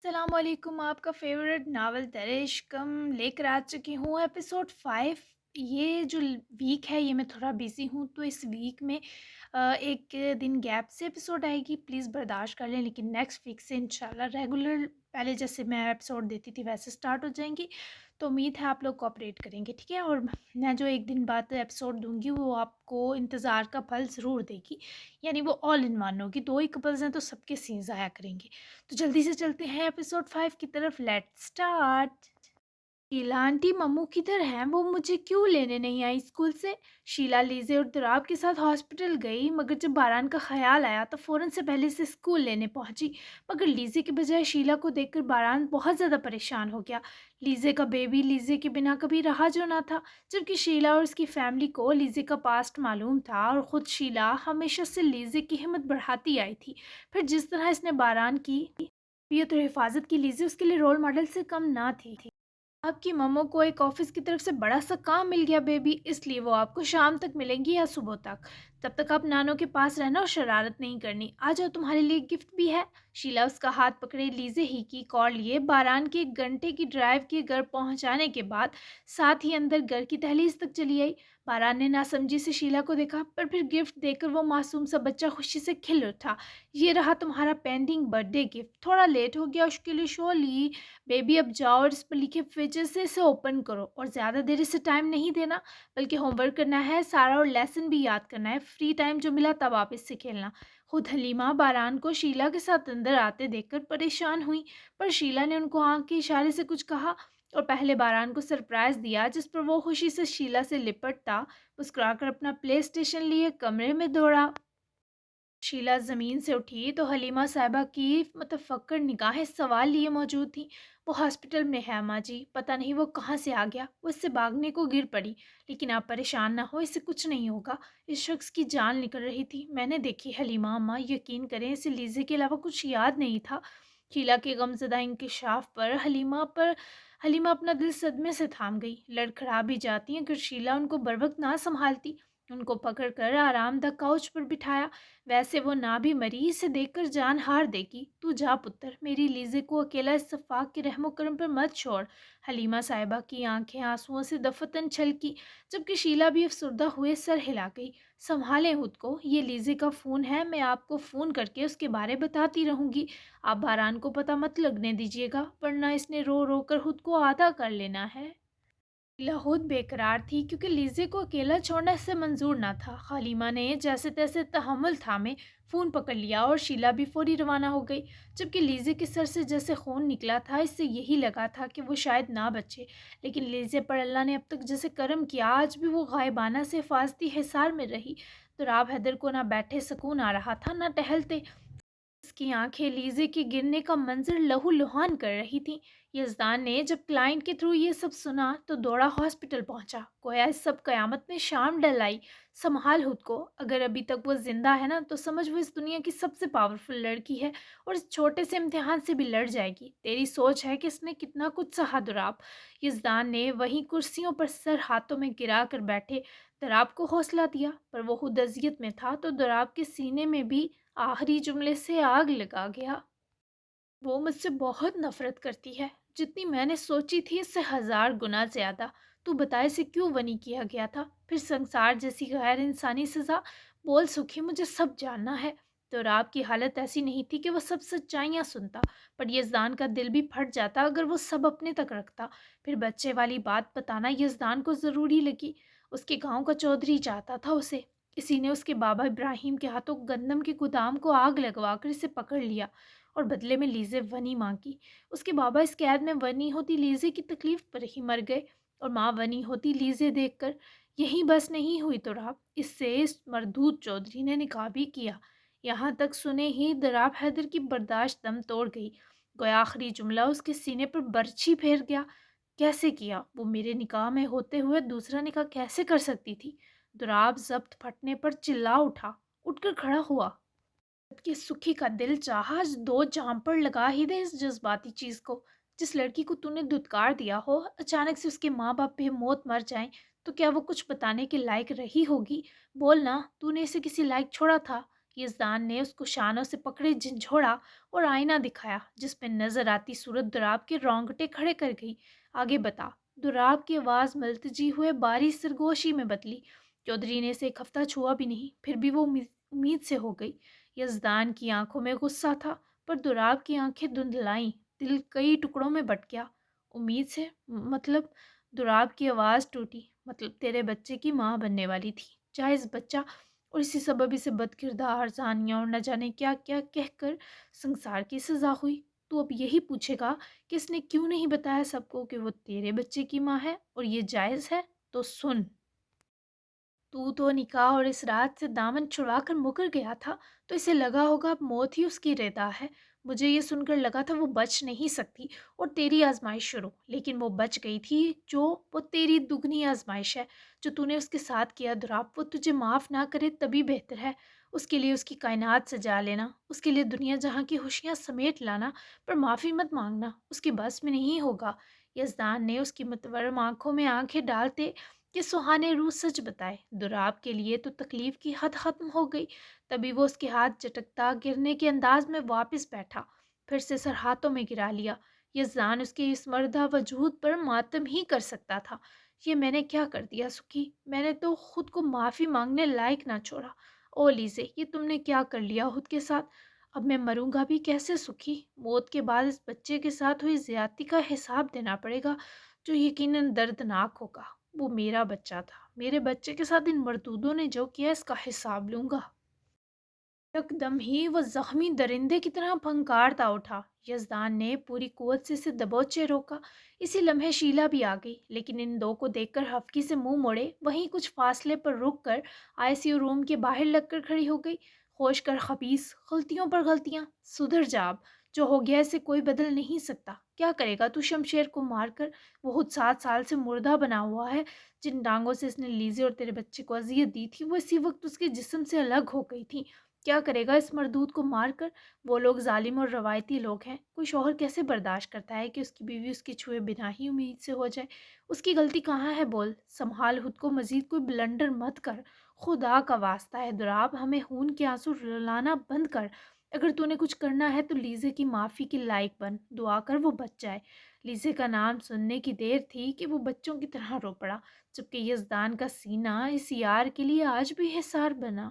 السلام علیکم، آپ کا فیوریٹ ناول درعشقم لے کر آ چکی ہوں ایپیسوڈ 5۔ یہ جو ویک ہے یہ میں تھوڑا بیزی ہوں، تو اس ویک میں ایک دن گیپ سے ایپیسوڈ آئے گی، پلیز برداشت کر لیں، لیکن نیکسٹ ویک سے انشاءاللہ ریگولر پہلے جیسے میں ایپیسوڈ دیتی تھی ویسے سٹارٹ ہو جائیں گی۔ تو امید ہے آپ لوگ کوآپریٹ کریں گے، ٹھیک ہے؟ اور میں جو ایک دن بعد ایپیسوڈ دوں گی وہ آپ کو انتظار کا پھل ضرور دے گی، یعنی وہ آل ان ون ہوگی، دو ہی کپلز ہیں تو سب کے سینز آیا کریں گے۔ تو جلدی سے چلتے ہیں ایپیسوڈ 5 کی طرف، لیٹ سٹارٹ۔ شیلا آنٹی ممو کدھر ہیں؟ وہ مجھے کیوں لینے نہیں آئی اسکول سے؟ شیلا لیزے اور دراب کے ساتھ ہاسپٹل گئی، مگر جب باران کا خیال آیا تو فوراً سے پہلے سے اسکول لینے پہنچی، مگر لیزے کے بجائے شیلا کو دیکھ کر باران بہت زیادہ پریشان ہو گیا۔ لیزے کا بیبی لیزے کے بنا کبھی رہا جو نہ تھا، جبکہ شیلا اور اس کی فیملی کو لیزے کا پاسٹ معلوم تھا، اور خود شیلا ہمیشہ سے لیزے کی ہمت بڑھاتی آئی تھی۔ پھر جس طرح اس نے باران کی تربیت اور حفاظت کی، لیزی اس کے لیے رول ماڈل سے کم نہ تھی۔ آپ کی ممو کو ایک آفس کی طرف سے بڑا سا کام مل گیا بیبی، اس لیے وہ آپ کو شام تک ملیں گی یا صبح تک، تب تک آپ نانوں کے پاس رہنا اور شرارت نہیں کرنی۔ آ جاؤ، تمہارے لیے گفٹ بھی ہے۔ شیلا اس کا ہاتھ پکڑے لیزے ہی کی کال لیے باران کے 1 گھنٹے کی ڈرائیو کے گھر پہنچانے کے بعد ساتھ ہی اندر گھر کی دہلیز تک چلی آئی۔ باران نے ناسمجھی سے شیلا کو دیکھا، پر پھر گفٹ دے کر وہ معصوم سا بچہ خوشی سے کھل اٹھا۔ یہ رہا تمہارا پینڈنگ برتھ ڈے گفٹ، تھوڑا لیٹ ہو گیا، اس کے لیے شولی بیبی اب جاؤ اور اس پر لکھے فیچر سے اسے اوپن کرو، اور زیادہ دیر اسے ٹائم نہیں دینا، بلکہ ہوم ورک کرنا ہے سارا، اور لیسن بھی یاد کرنا ہے، فری ٹائم جو ملا تب آپ اس سے کھیلنا۔ خود حلیمہ باران کو شیلا کے ساتھ اندر آتے دیکھ کر پریشان ہوئی، پر شیلا نے ان کو آنکھ کے اشارے سے کچھ کہا اور پہلے باران کو سرپرائز دیا، جس پر وہ خوشی سے شیلا سے لپٹتا مسکرا کر اپنا پلے اسٹیشن لیے کمرے میں دوڑا۔ شیلا زمین سے اٹھی تو حلیمہ صاحبہ کی متفکر نگاہیں سوال لیے موجود تھیں۔ وہ ہاسپٹل میں ہے اماں جی، پتہ نہیں وہ کہاں سے آ گیا، وہ اس سے بھاگنے کو گر پڑی، لیکن آپ پریشان نہ ہو، اس سے کچھ نہیں ہوگا۔ اس شخص کی جان نکل رہی تھی، میں نے دیکھی حلیمہ اماں، یقین کریں اسے لیزے کے علاوہ کچھ یاد نہیں تھا۔ شیلا کے غمزدہ انکشاف پر حلیمہ اپنا دل صدمے سے تھام گئی، لڑکھڑا بھی جاتی اگر شیلا ان کو بروقت نہ سنبھالتی۔ ان کو پکڑ کر آرام دہ کاؤچ پر بٹھایا، ویسے وہ نہ بھی مری، اسے دیکھ کر جان ہار دے گی، تو جا پتر، میری لیزے کو اکیلا اس صفاق کے رحم و کرم پر مت چھوڑ۔ حلیمہ صاحبہ کی آنکھیں آنسوؤں سے دفتن چھلکی، جبکہ شیلا بھی افسردہ ہوئے سر ہلا گئی۔ سنبھالیں خود کو، یہ لیزے کا فون ہے، میں آپ کو فون کر کے اس کے بارے بتاتی رہوں گی، آپ باران کو پتہ مت لگنے دیجیے گا، ورنہ اس نے رو رو کر خود کو آدھا کر لینا ہے۔ شیلا خود بے قرار تھی، کیونکہ لیزے کو اکیلا چھوڑنا اس سے منظور نہ تھا۔ حلیمہ نے جیسے تیسے تحمل تھامے فون پکڑ لیا اور شیلا بھی فوری روانہ ہو گئی، جبکہ لیزے کے سر سے جیسے خون نکلا تھا، اس سے یہی لگا تھا کہ وہ شاید نہ بچے، لیکن لیزے پر اللہ نے اب تک جیسے کرم کیا، آج بھی وہ غائبانہ سے حفاظتی حصار میں رہی۔ دراب حیدر کو نہ بیٹھے سکون آ رہا تھا نہ ٹہلتے، اس کی آنکھیں لیزے کے گرنے کا منظر لہو لہان کر رہی تھیں۔ یزدان نے جب کلائنٹ کے تھرو یہ سب سنا تو دوڑا ہاسپٹل پہنچا، گویا اس سب قیامت میں شام ڈل آئی۔ سنبھال خود کو، اگر ابھی تک وہ زندہ ہے نا تو سمجھ وہ اس دنیا کی سب سے پاورفل لڑکی ہے، اور اس چھوٹے سے امتحان سے بھی لڑ جائے گی۔ تیری سوچ ہے کہ اس نے کتنا کچھ سہا دراب۔ یزدان نے وہیں کرسیوں پر سر ہاتھوں میں گرا کر بیٹھے دراب کو حوصلہ دیا، پر وہ خود اذیت میں تھا تو دراب کے سینے میں بھی آخری جملے سے آگ لگا گیا۔ وہ مجھ سے بہت نفرت کرتی ہے، جتنی میں نے سوچی تھی اس سے 1000 گنا زیادہ۔ تو بتا اسے کیوں بنی کیا گیا تھا، پھر سنسار جیسی غیر انسانی سزا؟ بول سکھی، مجھے سب جاننا ہے۔ تو راب کی حالت ایسی نہیں تھی کہ وہ سب سچائیاں سنتا، پر یزدان کا دل بھی پھٹ جاتا اگر وہ سب اپنے تک رکھتا۔ پھر بچے والی بات بتانا یزدان کو ضروری لگی، اس کے گاؤں کا چودھری چاہتا تھا اسے، اسی نے اس کے بابا ابراہیم کے ہاتھوں گندم کے گودام کو آگ لگوا کر اسے پکڑ لیا اور بدلے میں لیزے ونی مانگی۔ اس کے بابا اس قید میں ونی ہوتی لیزے کی تکلیف پر ہی مر گئے، اور ماں ونی ہوتی لیزے دیکھ کر۔ یہی بس نہیں ہوئی تو راب، اس سے اس مردود چودھری نے نکاح بھی کیا۔ یہاں تک سنے ہی دراب حیدر کی برداشت دم توڑ گئی، گویا آخری جملہ اس کے سینے پر برچھی پھیر گیا۔ کیسے کیا؟ وہ میرے نکاح میں ہوتے ہوئے دوسرا نکاح کیسے کر سکتی تھی؟ دراب ضبط پھٹنے پر چلا اٹھا، اٹھ کر کھڑا ہوا، کہ سکھی کا دل چاہا 2 جامپڑ لگا ہی دے اس جذباتی چیز کو۔ جس لڑکی کو تو نے دھتکار دیا ہو، اچانک سے اس کے ماں باپ بے موت مر جائیں تو کیا وہ کچھ بتانے کے لائق رہی ہوگی؟ بولنا، تو نے اسے کسی لائق چھوڑا تھا یزدان نے اس کو شانوں سے پکڑے جھنجھوڑا اور آئینہ دکھایا جس میں نظر آتی صورت دراب کے رونگٹے کھڑے کر گئی۔ آگے بتا۔ دراب کی آواز ملتجی ہوئے باری سرگوشی میں بدلی۔ چودھری نے اسے ایک ہفتہ چھوا بھی نہیں، پھر بھی وہ امید سے ہو گئی۔ یزدان کی آنکھوں میں غصہ تھا، پر دراب کی آنکھیں دھندلائیں، دل کئی ٹکڑوں میں بٹ گیا۔ امید سے؟ مطلب؟ دراب کی آواز ٹوٹی۔ مطلب تیرے بچے کی ماں بننے والی تھی، جائز بچہ، اور اسی سبب اسے بد کردار، زانیہ اور نہ جانے کیا کیا کہہ کر سنسار کی سزا ہوئی۔ تو اب یہی پوچھے گا کہ اس نے کیوں نہیں بتایا سب کو کہ وہ تیرے بچے کی ماں ہے اور یہ جائز ہے؟ تو سن، تو نکاح اور اس رات سے دامن چھڑوا کر مکر گیا تھا، تو اسے لگا ہوگا اب موت ہی اس کی رضا ہے۔ مجھے یہ سن کر لگا تھا وہ بچ نہیں سکتی اور تیری آزمائش شروع، لیکن وہ بچ گئی تھی۔ وہ تیری دگنی آزمائش ہے جو تو نے اس کے ساتھ کیا دراب۔ وہ تجھے معاف نہ کرے تبھی بہتر ہے۔ اس کے لیے اس کی کائنات سجا لینا، اس کے لیے دنیا جہاں کی خوشیاں سمیٹ لانا، پر معافی مت مانگنا، اس کی بس میں نہیں ہوگا۔ یزدان نے اس کی متورم آنکھوں میں آنکھیں ڈالتے کہ سہانے روح سچ بتائے، دراب کے لیے تو تکلیف کی حد ختم ہو گئی۔ تبھی وہ اس کے ہاتھ جھٹکتا گرنے کے انداز میں واپس بیٹھا، پھر سے سر ہاتھوں میں گرا لیا۔ یزدان اس کے اس مردہ وجود پر ماتم ہی کر سکتا تھا۔ یہ میں نے کیا کر دیا سکھی؟ میں نے تو خود کو معافی مانگنے لائق نہ چھوڑا۔ او لیزے، یہ تم نے کیا کر لیا خود کے ساتھ؟ اب میں مروں گا بھی کیسے سکھی؟ موت کے بعد اس بچے کے ساتھ ہوئی زیادتی کا حساب دینا پڑے گا، جو یقیناً دردناک ہوگا۔ وہ میرا بچہ تھا، میرے بچے کے ساتھ ان مردودوں نے جو کیا اس کا حساب لوں گا۔ یک دم ہی وہ زخمی درندے کی طرح پھنکارتا اٹھا۔ یزدان نے پوری قوت سے اسے دبوچے روکا۔ اسی لمحے شیلا بھی آ گئی، لیکن ان دو کو دیکھ کر ہفکی سے منہ موڑے وہیں کچھ فاصلے پر رک کر ICU روم کے باہر لگ کر کھڑی ہو گئی۔ ہوش کر خبیث، غلطیوں پر غلطیاں، سدھر جا اب، جو ہو گیا اسے کوئی بدل نہیں سکتا۔ کیا کرے گا تو شمشیر کو مار کر؟ وہ خود 7 سال سے مردہ بنا ہوا ہے۔ جن ڈانگوں سے اس نے لیزے اور تیرے بچے کو اذیت دی تھی وہ اسی وقت اس کے جسم سے الگ ہو گئی تھی۔ کیا کرے گا اس مردود کو مار کر؟ وہ لوگ ظالم اور روایتی لوگ ہیں۔ کوئی شوہر کیسے برداشت کرتا ہے کہ اس کی بیوی اس کے چھوئے بنا ہی امید سے ہو جائے؟ اس کی غلطی کہاں ہے بول؟ سنبھال خود کو، مزید کوئی بلنڈر مت کر۔ خدا کا واسطہ ہے دراب، ہمیں خون کے آنسو رلانا بند کر۔ اگر تو نے کچھ کرنا ہے تو لیزے کی معافی کے لائق بن، دعا کر وہ بچ جائے۔ لیزے کا نام سننے کی دیر تھی کہ وہ بچوں کی طرح رو پڑا، جبکہ یزدان کا سینہ اس یار کے لیے آج بھی حصار بنا۔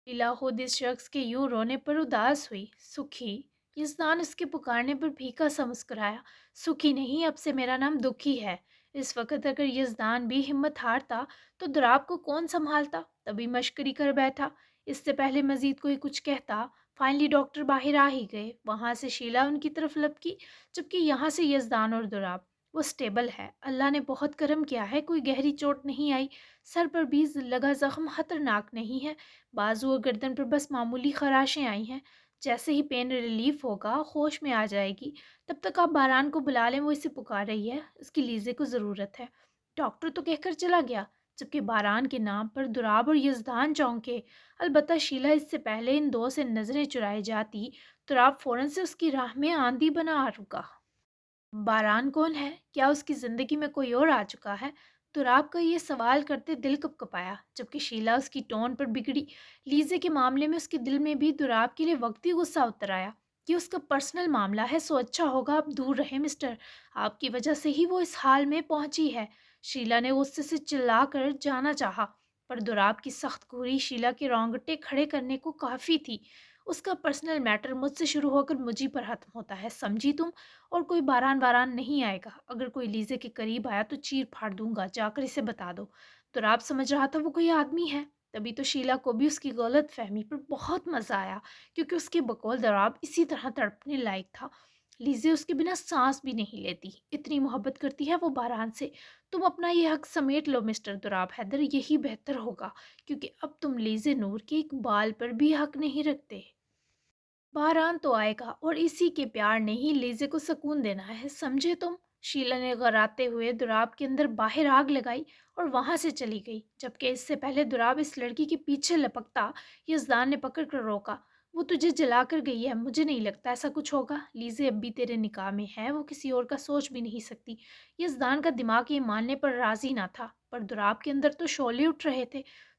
لیلا خود اس شخص کے یوں رونے پر اداس ہوئی۔ سکھی؟ یزدان اس کے پکارنے پر پھیکا سا مسکرایا۔ سکھی نہیں، اب سے میرا نام دکھی ہے۔ اس وقت اگر یزدان بھی ہمت ہارتا تو دراب کو کون سنبھالتا؟ تبھی مشکری کر بیٹھا، اس سے پہلے مزید کوئی کچھ کہتا۔ فائنلی ڈاکٹر باہر آ ہی گئے۔ وہاں سے شیلا ان کی طرف لپکی، جبکہ یہاں سے یزدان اور دراب۔ وہ سٹیبل ہے، اللہ نے بہت کرم کیا ہے، کوئی گہری چوٹ نہیں آئی، سر پر بھی لگا زخم خطرناک نہیں ہے، بازو اور گردن پر بس معمولی خراشیں آئی ہیں۔ جیسے ہی پین ریلیف ہوگا ہوش میں آ جائے گی۔ تب تک آپ باران کو بلا لیں، وہ اسے پکار رہی ہے، اس کی لیزے کو ضرورت ہے۔ ڈاکٹر تو کہہ کر چلا گیا، جبکہ باران کے نام پر دراب اور یزدان چونکے۔ البتہ شیلا اس سے پہلے ان دو سے نظریں چرائے جاتی، دراب فوراً سے اس کی راہ میں آندھی بنا رکا۔ باران کون ہے؟ کیا اس کی زندگی میں کوئی اور آ چکا ہے؟ تراب کا یہ سوال کرتے دل کپ کپایا، جبکہ شیلا اس کی ٹون پر بگڑی۔ لیزے کے معاملے میں اس کے دل میں بھی دراب کے لیے وقتی غصہ اتر آیا۔ یہ اس کا پرسنل معاملہ ہے، سو اچھا ہوگا آپ دور رہیں مسٹر، آپ کی وجہ سے ہی وہ اس حال میں پہنچی ہے۔ شیلا نے غصے سے چلا کر جانا چاہا، پر دراب کی سخت گوری شیلا کے رونگٹے کھڑے کرنے کو کافی تھی۔ اس کا پرسنل میٹر مجھ سے شروع ہو کر مجھی پر ختم ہوتا ہے، سمجھی تم؟ اور کوئی باران نہیں آئے گا۔ اگر کوئی لیزے کے قریب آیا تو چیر پھاڑ دوں گا، جا کر اسے بتا دو۔ دراب سمجھ رہا تھا وہ کوئی آدمی ہے۔ تبھی تو شیلا کو بھی اس کی غلط فہمی پر بہت مزہ آیا، کیونکہ اس کے بقول دراب اسی طرح تڑپنے لائق تھا۔ لیزے اس کے بنا سانس بھی نہیں لیتی، اتنی محبت کرتی ہے وہ باران سے۔ تم اپنا یہ حق سمیٹ لو مسٹر دراب حیدر، یہی بہتر ہوگا، کیونکہ اب تم لیزے نور کے ایک بال پر بھی حق نہیں رکھتے۔ باران تو آئے گا اور اسی کے پیار نے ہی لیزے کو سکون دینا ہے، سمجھے تم؟ شیلا نے غراتے ہوئے دراب کے اندر باہر آگ لگائی اور وہاں سے چلی گئی، جبکہ اس سے پہلے دراب اس لڑکی کے پیچھے لپکتا یزدان نے پکڑ کر روکا۔ وہ تجھے جلا کر گئی ہے، مجھے نہیں لگتا ایسا کچھ ہوگا۔ لیزے اب بھی تیرے نکاح میں ہے، وہ کسی اور کا سوچ بھی نہیں سکتی۔ یزدان کا دماغ یہ ماننے پر راضی نہ تھا، پر دراب کے اندر تو شعلے اٹھ رہے تھے۔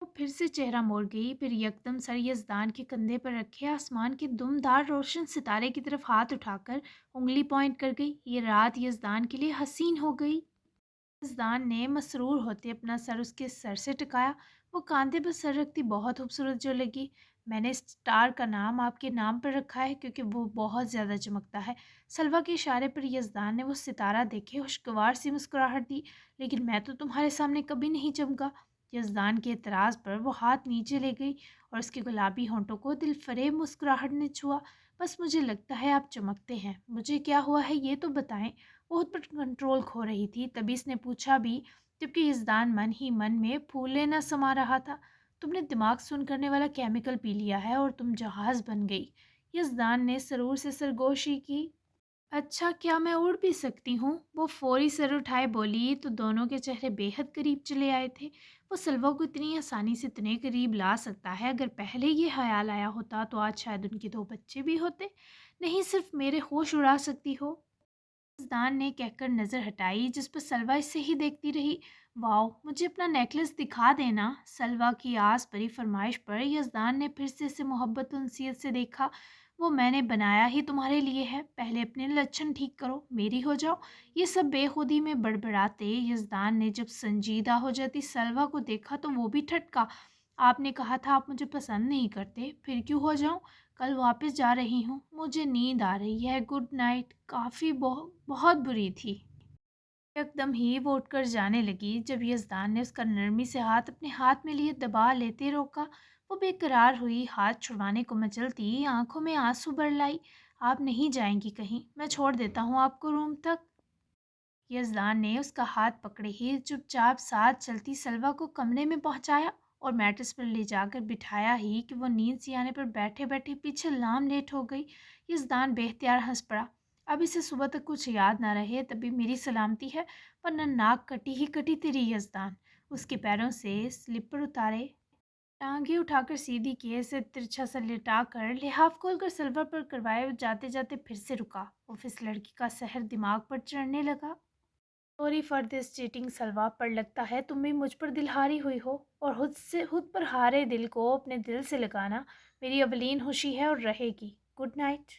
وہ پھر سے چہرہ موڑ گئی، پھر یکدم سر یزدان کے کندھے پر رکھے آسمان کے دمدار روشن ستارے کی طرف ہاتھ اٹھا کر انگلی پوائنٹ کر گئی۔ یہ رات یزدان کے لیے حسین ہو گئی۔ یزدان نے مسرور ہوتے اپنا سر اس کے سر سے ٹکایا۔ وہ کاندھے پر سر رکھتی بہت خوبصورت جو لگی۔ میں نے اسٹار کا نام آپ کے نام پر رکھا ہے کیونکہ وہ بہت زیادہ چمکتا ہے۔ سلوہ کے اشارے پر یزدان نے وہ ستارہ دیکھے خوشگوار سی مسکراہٹ دی۔ لیکن میں تو تمہارے سامنے کبھی نہیں چمکا۔ یزدان کے اعتراض پر وہ ہاتھ نیچے لے گئی اور اس کے گلابی ہونٹوں کو دل فریب مسکراہٹ نے چھوا۔ بس مجھے لگتا ہے آپ چمکتے ہیں، مجھے کیا ہوا ہے یہ تو بتائیں۔ وہ خود پر کنٹرول کھو رہی تھی، تبھی اس نے پوچھا بھی، جبکہ یزدان من ہی من میں پھولے نہ سما رہا تھا۔ تم نے دماغ سن کرنے والا کیمیکل پی لیا ہے اور تم جہاز بن گئی۔ یزدان نے سرور سے سرگوشی کی۔ اچھا، کیا میں اڑ بھی سکتی ہوں؟ وہ فوری سر اٹھائے بولی تو دونوں کے چہرے بے حد قریب چلے آئے تھے۔ وہ سلوہ کو اتنی آسانی سے اتنے قریب لا سکتا ہے، اگر پہلے یہ خیال آیا ہوتا تو آج شاید ان کے 2 بچے بھی ہوتے۔ نہیں صرف میرے ہوش اڑا سکتی ہو؟ یزدان نے کہہ کر نظر ہٹائی، جس پر سلوہ اسے ہی دیکھتی رہی۔ واؤ، مجھے اپنا نیکلس دکھا دینا۔ سلوہ کی آس بھری فرمائش پر یزدان نے پھر سے اسے محبت و انسیت سے دیکھا۔ وہ میں نے بنایا ہی تمہارے لیے ہے، پہلے اپنے لچھن ٹھیک کرو، میری ہو جاؤ۔ یہ سب بے خودی میں بڑبڑاتے یزدان نے جب سنجیدہ ہو جاتی سلوہ کو دیکھا تو وہ بھی ٹھٹکا۔ آپ نے کہا تھا آپ مجھے پسند نہیں کرتے، پھر کیوں ہو جاؤں؟ کل واپس جا رہی ہوں، مجھے نیند آ رہی ہے، گڈ نائٹ۔ کافی بہت بری تھی۔ ایک دم ہی وہ اٹھ کر جانے لگی، جب یزدان نے اس کا نرمی سے ہاتھ اپنے ہاتھ میں لیے دبا لیتے روکا۔ وہ بے قرار ہوئی، ہاتھ چھڑوانے کو مچلتی آنکھوں میں آنسو بھر لائی۔ آپ نہیں جائیں گی کہیں؟ میں چھوڑ دیتا ہوں آپ کو روم تک۔ یزدان نے اس کا ہاتھ پکڑے ہی چپ چاپ ساتھ چلتی سلوہ کو کمرے میں پہنچایا اور میٹرس پر لے جا کر بٹھایا ہی کہ وہ نیند سی آنے پر بیٹھے بیٹھے پیچھے لام لیٹ ہو گئی۔ یزدان بے اختیار ہنس پڑا۔ اب اسے صبح تک کچھ یاد نہ رہے تبھی میری سلامتی ہے، ورنہ ناک کٹی ہی کٹی تیری۔ یزدان اس کے پیروں سے سلیپر اتارے، ٹانگیں اٹھا کر سیدھی کیے، سے ترچھا سا لٹا کر لحاف کھول کر سلور پر کروائے اور جاتے جاتے پھر سے رکا۔ اس لڑکی کا سحر دماغ پر چڑھنے لگا۔ سوری فار دس چیٹنگ سلوہ، پر لگتا ہے تم بھی مجھ پر دل ہاری ہوئی ہو، اور خود پر ہارے دل کو اپنے دل سے لگانا میری اولین خوشی ہے اور رہے گی۔ Good night.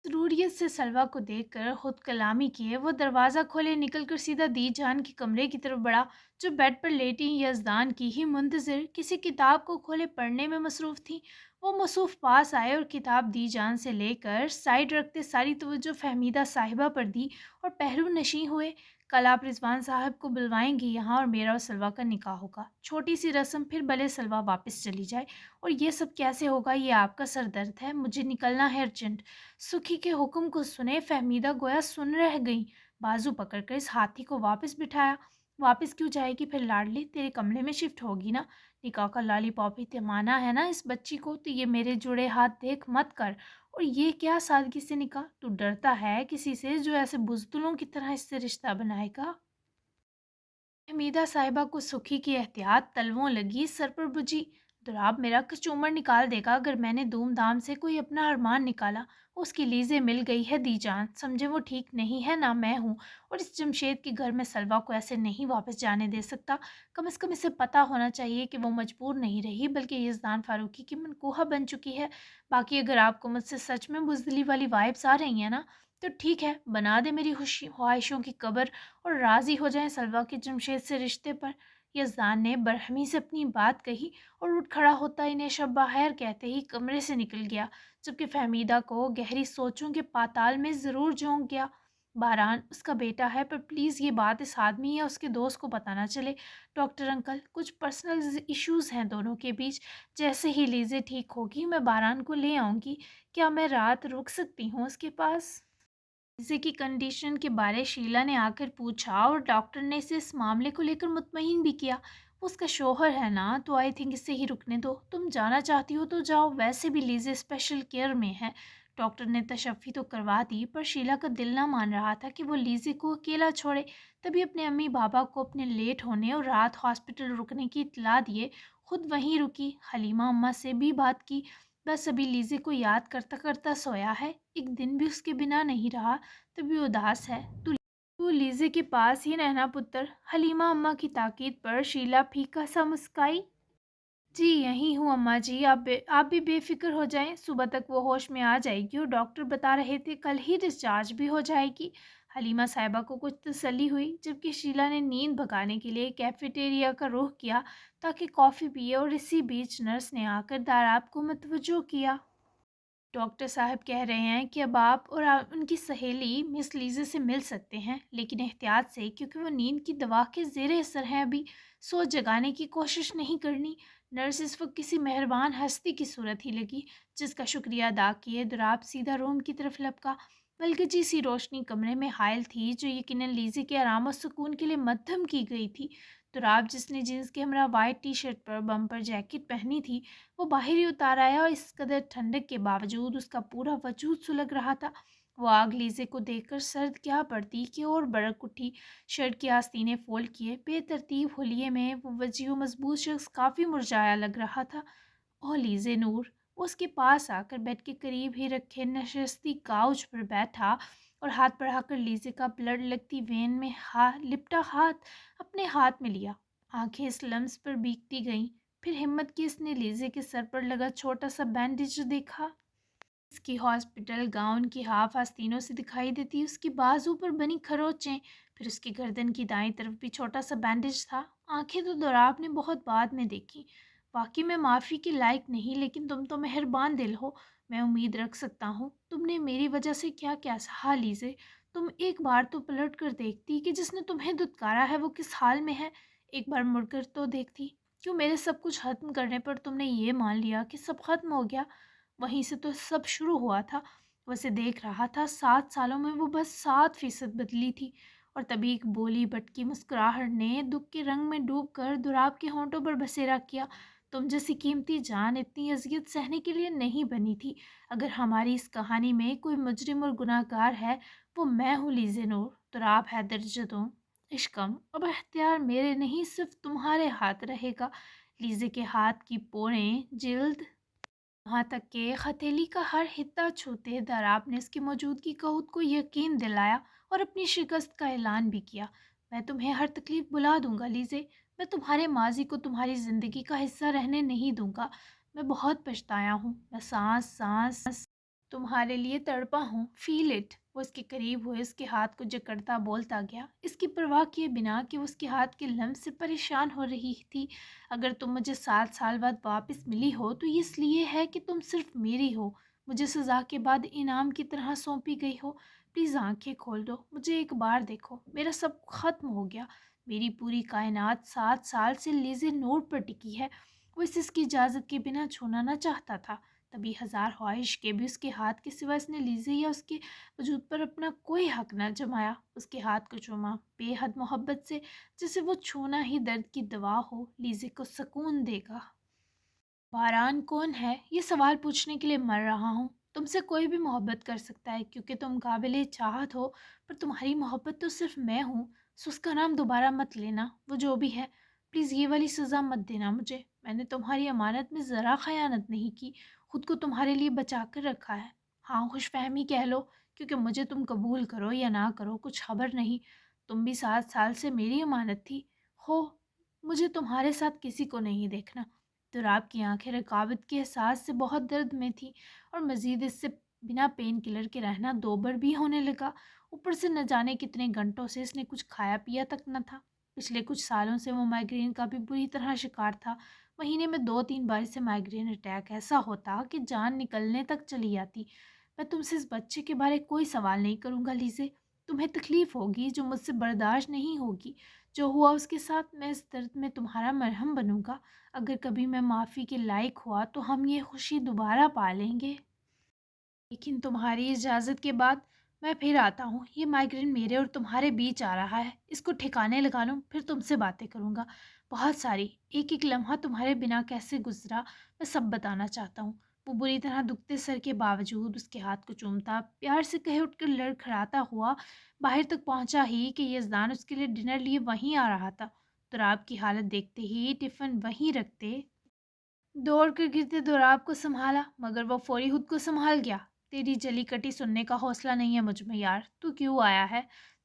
ضروریت سے سلوہ کو دیکھ کر خود کلامی کیے وہ دروازہ کھولے نکل کر سیدھا دی جان کے کمرے کی طرف بڑھا، جو بیڈ پر لیٹی یزدان کی ہی منتظر کسی کتاب کو کھولے پڑھنے میں مصروف تھی۔ وہ مصروف پاس آئے اور کتاب دی جان سے لے کر سائیڈ رکھتے ساری توجہ فہمیدہ صاحبہ پر دی اور پہلو نشیں ہوئے۔ کل آپ رضوان صاحب کو بلوائیں گی یہاں اور میرا اور سلوہ کا نکاح ہوگا، چھوٹی سی رسم، پھر بھلے سلوہ واپس چلی جائے۔ اور یہ سب کیسے ہوگا؟ یہ آپ کا سر درد ہے، مجھے نکلنا ہے ارجنٹ۔ سکھی کے حکم کو سنے فہمیدہ گویا سن رہ گئی، بازو پکڑ کر اس ہاتھی کو واپس بٹھایا۔ واپس کیوں جائے گی پھر لاڈلی؟ تیرے کمرے میں شفٹ ہوگی نا؟ نکاح کا لالی پاپ ہی تمانا ہے نا اس بچی کو؟ تو یہ میرے جڑے ہاتھ دیکھ مت کر۔ اور یہ کیا سادگی سے نکاح؟ تو ڈرتا ہے کسی سے جو ایسے بزدلوں کی طرح اس سے رشتہ بنائے گا؟ حمیدہ صاحبہ کو سکھی کی احتیاط تلووں لگی، سر پر بجھی۔ دراب میرا کچومر نکال دے گا اگر میں نے دھوم دھام سے کوئی اپنا ارمان نکالا۔ اس کی لیزے مل گئی ہے دی جان، سمجھے وہ ٹھیک نہیں ہے نہ میں ہوں، اور اس جمشید کے گھر میں سلوہ کو ایسے نہیں واپس جانے دے سکتا۔ کم از کم اسے پتہ ہونا چاہیے کہ وہ مجبور نہیں رہی بلکہ یزدان فاروقی کی منکوحہ بن چکی ہے۔ باقی اگر آپ کو مجھ سے سچ میں بزدلی والی وائبس آ رہی ہیں نا، تو ٹھیک ہے، بنا دے میری خواہشوں کی قبر اور راضی ہو جائیں سلوہ کے جمشید سے رشتے پر۔ یزدان نے برہمی سے اپنی بات کہی اور اٹھ کھڑا ہوتا انہیں شب بخیر کہتے ہی کمرے سے نکل گیا، جبکہ فہمیدہ کو گہری سوچوں کے پاتال میں ضرور جھونک گیا۔ باران اس کا بیٹا ہے، پر پلیز یہ بات اس آدمی یا اس کے دوست کو پتہ نہ چلے۔ ڈاکٹر انکل، کچھ پرسنل ایشوز ہیں دونوں کے بیچ، جیسے ہی لیزے ٹھیک ہوگی میں باران کو لے آؤں گی۔ کیا میں رات رک سکتی ہوں اس کے پاس؟ لیزے کی کنڈیشن کے بارے شیلا نے آ کر پوچھا اور ڈاکٹر نے اسے اس معاملے کو لے کر مطمئن بھی کیا۔ وہ اس کا شوہر ہے نا، تو آئی تھنک اسے ہی رکنے دو۔ تم جانا چاہتی ہو تو جاؤ، ویسے بھی لیزے اسپیشل کیئر میں ہے۔ ڈاکٹر نے تشفی تو کروا دی، پر شیلا کا دل نہ مان رہا تھا کہ وہ لیزے کو اکیلا چھوڑے۔ تبھی اپنے امی بابا کو اپنے لیٹ ہونے اور رات ہاسپٹل رکنے کی اطلاع دیے خود وہیں رکی، حلیمہ اماں سے بھی بات کی۔ بس ابھی لیزے کو یاد کرتا کرتا سویا ہے، ایک دن بھی اس کے بنا نہیں رہا، تبھی اداس ہے۔ تو لیزے کے پاس ہی رہنا پتر۔ حلیمہ اماں کی تاکید پر شیلا پھیکا سا مسکائی۔ جی یہیں ہوں اما جی، آپ بھی بے فکر ہو جائیں، صبح تک وہ ہوش میں آ جائے گی اور ڈاکٹر بتا رہے تھے کل ہی ڈسچارج بھی ہو جائے گی۔ حلیمہ صاحبہ کو کچھ تسلی ہوئی جبکہ شیلا نے نیند بھگانے کے لیے کیفیٹیریا کا رخ کیا تاکہ کافی پیے، اور اسی بیچ نرس نے آ کر داراب کو متوجہ کیا۔ ڈاکٹر صاحب کہہ رہے ہیں کہ اب آپ اور ان کی سہیلی مس لیزے سے مل سکتے ہیں، لیکن احتیاط سے، کیونکہ وہ نیند کی دوا کے زیر اثر ہیں، ابھی سوچ جگانے کی کوشش نہیں کرنی۔ نرس اس وقت کسی مہربان ہستی کی صورت ہی لگی جس کا شکریہ ادا کیے دراب سیدھا روم کی طرف لپکا۔ ملکجی سی روشنی کمرے میں حائل تھی جو یقیناً لیزے کے آرام و سکون کے لیے مدھم کی گئی تھی۔ دراب جس نے جینس کے ہمراہ وائٹ ٹی شرٹ پر بمپر جیکٹ پہنی تھی وہ باہر ہی اتار آیا، اور اس قدر ٹھنڈک کے باوجود اس کا پورا وجود سلگ رہا تھا۔ وہ آگ لیزے کو دیکھ کر سرد کیا پڑتی کہ اور بڑک اٹھی۔ شرٹ کی آستینے فولڈ کیے بے ترتیب حلیے میں وہ وجیح و مضبوط شخص کافی مرجھایا لگ رہا تھا۔ او لیزے نور! وہ اس کے پاس آ کر بیڈ کے قریب ہی رکھے نشستی کاؤچ پر بیٹھا اور ہاتھ بڑھا کر لیزے کا بلڈ لگتی وین میں لپٹا ہاتھ اپنے ہاتھ میں لیا۔ آنکھیں اس لمس پر بیکتی گئیں، پھر ہمت کی اس نے لیزے کے سر پر لگا چھوٹا سا بینڈیج دیکھا۔ اس کی ہاسپٹل گاؤن کی ہاف آستینوں سے دکھائی دیتی اس کی بازو پر بنی کھروچیں، پھر اس کی گردن کی دائیں طرف بھی چھوٹا سا بینڈیج تھا۔ آنکھیں تو دوراب نے بہت بعد میں دیکھی۔ واقعی میں معافی کے لائق نہیں، لیکن تم تو مہربان دل ہو، میں امید رکھ سکتا ہوں۔ تم نے میری وجہ سے کیا کیا سہا لیزے، تم ایک بار تو پلٹ کر دیکھتی کہ جس نے تمہیں دھتکارا ہے وہ کس حال میں ہے، ایک بار مڑ کر تو دیکھتی۔ کیوں میرے سب کچھ ختم کرنے پر تم نے یہ مان لیا کہ سب ختم ہو گیا؟ وہیں سے تو سب شروع ہوا تھا۔ وہ اسے دیکھ رہا تھا، 7 سالوں میں وہ بس 7% بدلی تھی، اور تبھی ایک بولی بٹکی مسکراہٹ نے دکھ کے رنگ میں ڈوب کر دراب کے ہونٹوں پر بسیرا کیا۔ تم جیسی قیمتی جان اتنی اذیت سہنے کے لیے نہیں بنی تھی۔ اگر ہماری اس کہانی میں کوئی مجرم اور گناہ گار ہے وہ میں ہوں لیزے نور۔ دراب حیدر جدوں عشقم، اب اختیار میرے نہیں صرف تمہارے ہاتھ رہے گا۔ لیزے کے ہاتھ کی پوریں جلد وہاں تک کہ ہتھیلی کا ہر حصہ چھوتے دراب نے اس کی موجودگی کا خود کو یقین دلایا اور اپنی شکست کا اعلان بھی کیا۔ میں تمہیں ہر تکلیف بلا دوں گا لیزے، میں تمہارے ماضی کو تمہاری زندگی کا حصہ رہنے نہیں دوں گا۔ میں بہت پچھتایا ہوں، میں سانس سانس تمہارے لیے تڑپا ہوں، فیل اٹ۔ وہ اس کے قریب ہوئے اس کے ہاتھ کو جکڑتا بولتا گیا، اس کی پرواہ کیے بنا کہ وہ اس کے ہاتھ کے لمس سے پریشان ہو رہی تھی۔ اگر تم مجھے 7 سال بعد واپس ملی ہو تو یہ اس لیے ہے کہ تم صرف میری ہو، مجھے سزا کے بعد انعام کی طرح سونپی گئی ہو۔ پلیز آنکھیں کھول دو، مجھے ایک بار دیکھو، میرا سب ختم ہو گیا، میری پوری کائنات 7 سال سے لیزے نور پر ٹکی ہے۔ وہ اس کی اجازت کے بنا چھونا نہ چاہتا تھا، تبھی ہزار خواہش کے بھی اس کے ہاتھ کے سوا اس نے لیزے یا اس کے وجود پر اپنا کوئی حق نہ جمایا۔ اس کے ہاتھ کو چوما بے حد محبت سے، جسے وہ چھونا ہی درد کی دوا ہو، لیزے کو سکون دے گا۔ باران کون ہے؟ یہ سوال پوچھنے کے لیے مر رہا ہوں۔ تم سے کوئی بھی محبت کر سکتا ہے کیونکہ تم قابل چاہت ہو، پر تمہاری محبت تو صرف میں ہوں، سو اس کا نام دوبارہ مت لینا، وہ جو بھی ہے۔ پلیز یہ والی سزا مت دینا مجھے، میں نے تمہاری امانت میں ذرا خیانت نہیں کی، خود کو تمہارے لیے بچا کر رکھا ہے۔ ہاں خوش فہمی کہہ لو، کیونکہ مجھے تم قبول کرو یا نہ کرو کچھ خبر نہیں، تم بھی 7 سال سے میری امانت تھی۔ ہو، مجھے تمہارے ساتھ کسی کو نہیں دیکھنا۔ دراب کی آنکھیں رقابت کے احساس سے بہت درد میں تھی، اور مزید اس سے بنا پین کلر کے رہنا 2 بار بھی ہونے لگا۔ اوپر سے نہ جانے کتنے گھنٹوں سے اس نے کچھ کھایا پیا تک نہ تھا۔ پچھلے کچھ سالوں سے وہ مائیگرین کا بھی بری طرح شکار تھا۔ مہینے میں 2-3 بار سے مائیگرین اٹیک ایسا ہوتا کہ جان نکلنے تک چلی جاتی۔ میں تم سے اس بچے کے بارے کوئی سوال نہیں کروں گا لیزے، تمہیں تکلیف ہوگی جو مجھ سے برداشت نہیں ہوگی، جو ہوا اس کے ساتھ میں اس درد میں تمہارا مرہم بنوں گا۔ اگر کبھی میں معافی کے لائق ہوا تو ہم یہ خوشی دوبارہ پا لیں گے، لیکن تمہاری اجازت کے بعد میں پھر آتا ہوں۔ یہ مائیگرین میرے اور تمہارے بیچ آ رہا ہے، اس کو ٹھکانے لگا لوں، پھر تم سے باتیں کروں گا بہت ساری۔ ایک ایک لمحہ تمہارے بنا کیسے گزرا میں سب بتانا چاہتا ہوں۔ وہ بری طرح دکھتے سر کے باوجود اس کے ہاتھ کو چومتا پیار سے کہے اٹھ کر لڑکھڑاتا ہوا باہر تک پہنچا ہی کہ یزدان اس کے لیے ڈنر لیے وہیں آ رہا تھا۔ دراب کی حالت دیکھتے ہی ٹفن وہیں رکھتے دوڑ کر گرتے دوراب کو سنبھالا، مگر وہ فوری خود کو سنبھال گیا۔ تیری جلی کٹی سننے کا حوصلہ نہیں ہے مجھ میں یار، تو کیوں آیا ہے؟